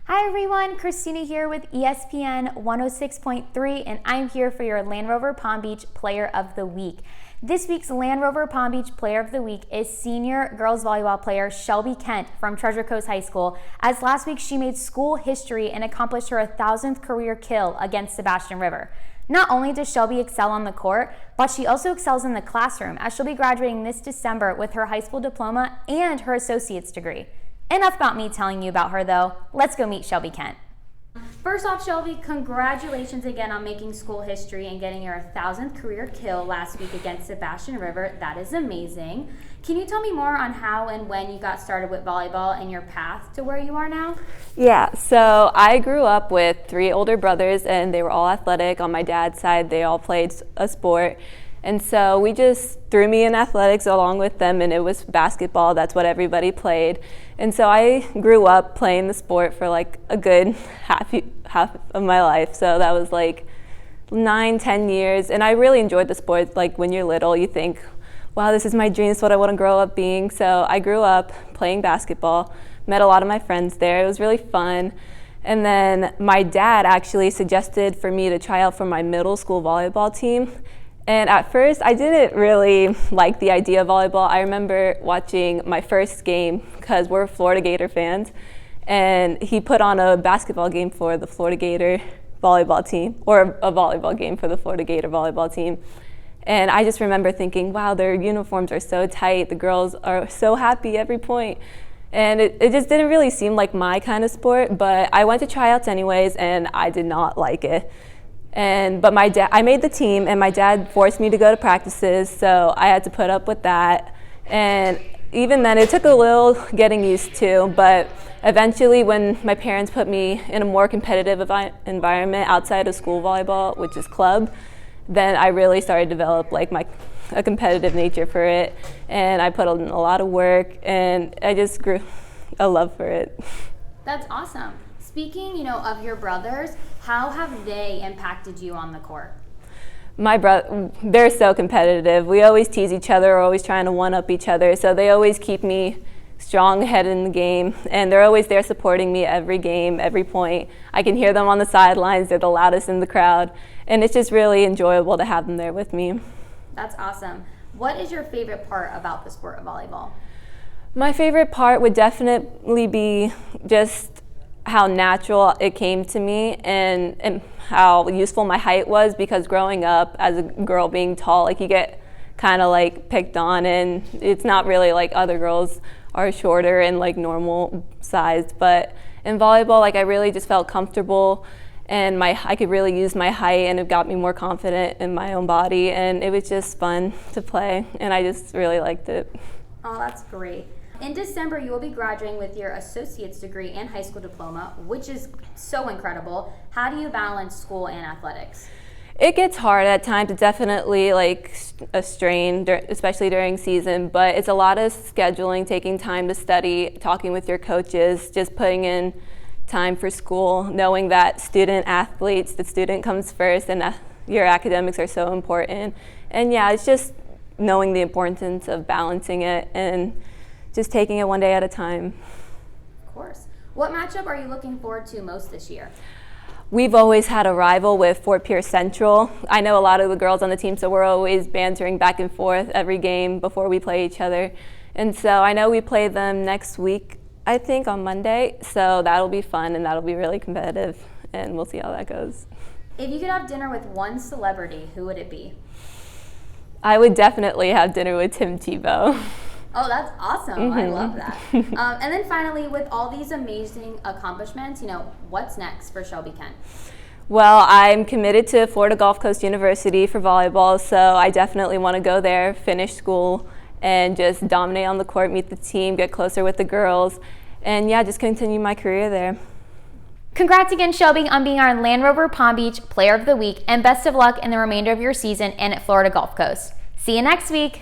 Hi everyone, Christina here with ESPN 106.3, and I'm here for your Land Rover Palm Beach Player of the Week. This week's Land Rover Palm Beach Player of the Week is senior girls volleyball player Shelby Kent from Treasure Coast High School, as last week she made school history and accomplished her 1,000th career kill against Sebastian River. Not only does Shelby excel on the court, but she also excels in the classroom, as she'll be graduating this December with her high school diploma and her associate's degree. Enough about me telling you about her though. Let's go meet Shelby Kent. First off, Shelby, congratulations again on making school history and getting your 1,000th career kill last week against Sebastian River. That is amazing. Can you tell me more on how and when you got started with volleyball and your path to where you are now? Yeah, so I grew up with 3 older brothers and they were all athletic. On my dad's side, they all played a sport. And so we just threw me in athletics along with them, and it was basketball. That's what everybody played. And so I grew up playing the sport for like a good half of my life. So that was like 9-10 years. And I really enjoyed the sport. Like when you're little, you think, wow, this is my dream. This is what I want to grow up being. So I grew up playing basketball, met a lot of my friends there. It was really fun. And then my dad actually suggested for me to try out for my middle school volleyball team. And at first, I didn't really like the idea of volleyball. I remember watching my first game, because we're Florida Gator fans, and he put on a basketball game for the Florida Gator volleyball team, or a volleyball game for the Florida Gator volleyball team. And I just remember thinking, wow, their uniforms are so tight. The girls are so happy every point. And it just didn't really seem like my kind of sport, but I went to tryouts anyways, and I did not like it. But I made the team, and my dad forced me to go to practices, so I had to put up with that. And even then, it took a little getting used to, but eventually when my parents put me in a more competitive environment outside of school volleyball, which is club, then I really started to develop like a competitive nature for it. And I put in a lot of work, and I just grew a love for it. That's awesome. Speaking, of your brothers, how have they impacted you on the court? They're so competitive. We always tease each other, we're always trying to one-up each other, so they always keep me strong ahead in the game, and they're always there supporting me every game, every point. I can hear them on the sidelines. They're the loudest in the crowd, and it's just really enjoyable to have them there with me. That's awesome. What is your favorite part about the sport of volleyball? My favorite part would definitely be just how natural it came to me, and how useful my height was, because growing up as a girl being tall, like you get kind of like picked on, and it's not really like other girls are shorter and like normal sized. But in volleyball, like I really just felt comfortable, and I could really use my height, and it got me more confident in my own body, and it was just fun to play, and I just really liked it. Oh, that's great. In December, you will be graduating with your associate's degree and high school diploma, which is so incredible. How do you balance school and athletics? It gets hard at times. It's definitely like a strain, especially during season, but it's a lot of scheduling, taking time to study, talking with your coaches, just putting in time for school, knowing that the student comes first, and your academics are so important. And yeah, it's just knowing the importance of balancing it and just taking it one day at a time. Of course. What matchup are you looking forward to most this year? We've always had a rival with Fort Pierce Central. I know a lot of the girls on the team, so we're always bantering back and forth every game before we play each other. And so I know we play them next week, I think on Monday, so that'll be fun and that'll be really competitive, and we'll see how that goes. If you could have dinner with one celebrity, who would it be? I would definitely have dinner with Tim Tebow. Oh, that's awesome. Mm-hmm. I love that. And then finally, with all these amazing accomplishments, what's next for Shelby Kent? Well, I'm committed to Florida Gulf Coast University for volleyball, so I definitely want to go there, finish school, and just dominate on the court, meet the team, get closer with the girls, and yeah, just continue my career there. Congrats again, Shelby, on being our Land Rover Palm Beach Player of the Week, and best of luck in the remainder of your season and at Florida Gulf Coast. See you next week.